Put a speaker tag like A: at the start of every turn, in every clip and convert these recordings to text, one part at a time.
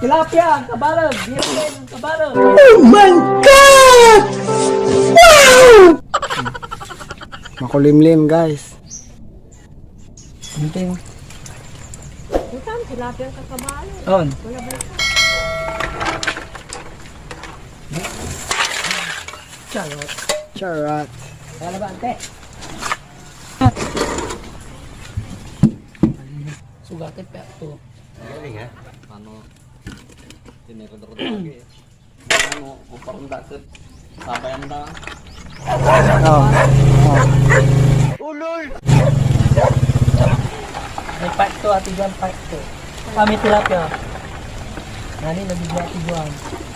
A: Tilapia, kabarog. Biyernes, kabarog.
B: Oh my God! Wow! Makulimlim guys.
A: Hinting.
C: Bukan, tilapia ka kabarog.
A: On.
C: Wala ba ito?
A: Charot.
B: Charot.
A: Kaya ba, ante? Sugatin pa ito.
D: Galing ha? Paano? Tinirod-rod lagi eh. Ano, parang dapat sabayan na.
B: Oh.
D: Ulol!
A: May part 2, ati Juan, part 2. Kami tilapia. Nani, nabigla ati Juan.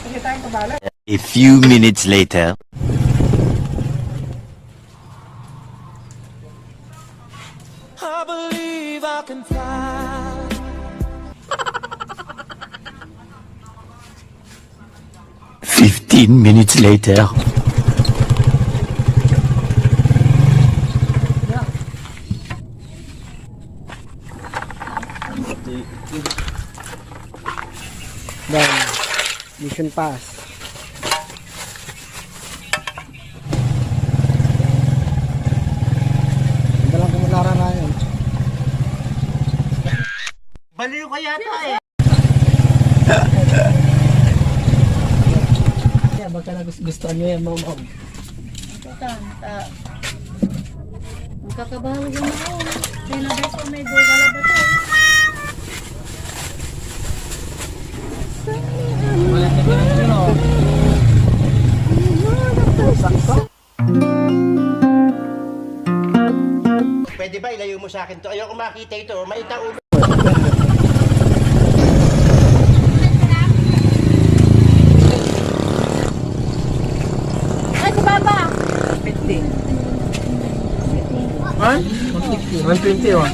A: Sige tayong kabala.
E: A few minutes later.
F: I believe I can fly.
E: 15 minutes later.
B: Done. Mission pass. Ganda lang kumulara na yun.
D: Baliw ka yata eh!
A: Kaya baka nagustuhan nyo yan, mom.
C: Magkakabahalog yung ako. Sinabay ko may gugala ba ito?
A: Wala na ko ng sino.
D: Pwede ba ilayo mo sa akin to? Ayoko makita ito. Maita ulo.
C: Ay, sa baba!
A: 50.
B: 120 oh.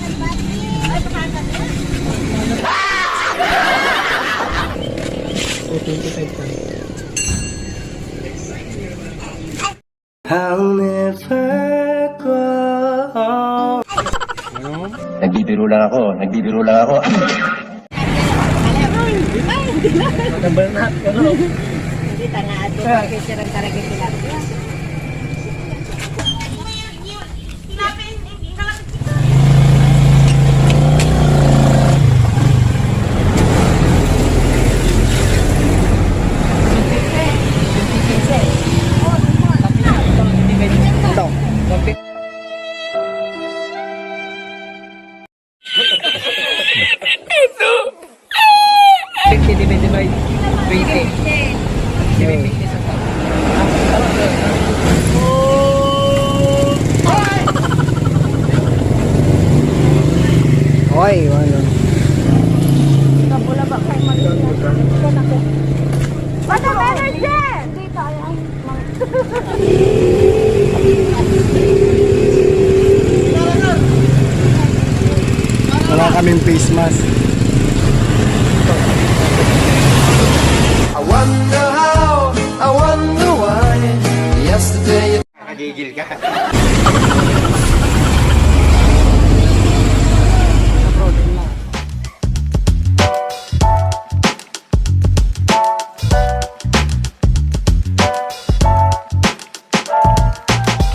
F: I'll never go.
E: Nagbibiro lang ako.
A: Matambal na. Ano?
C: Hindi tanaad ko. Picture ang talagang tilapia.
A: Divided by 20. 750 sa tao.
B: Oy, ano.
C: Kabula ba kayo mag-iwan? Ito na ko. Bata energy! Hindi tayo.
B: Wala kaming face mask.
F: I wonder how, I wonder why. Yesterday
D: Nakagigil ka.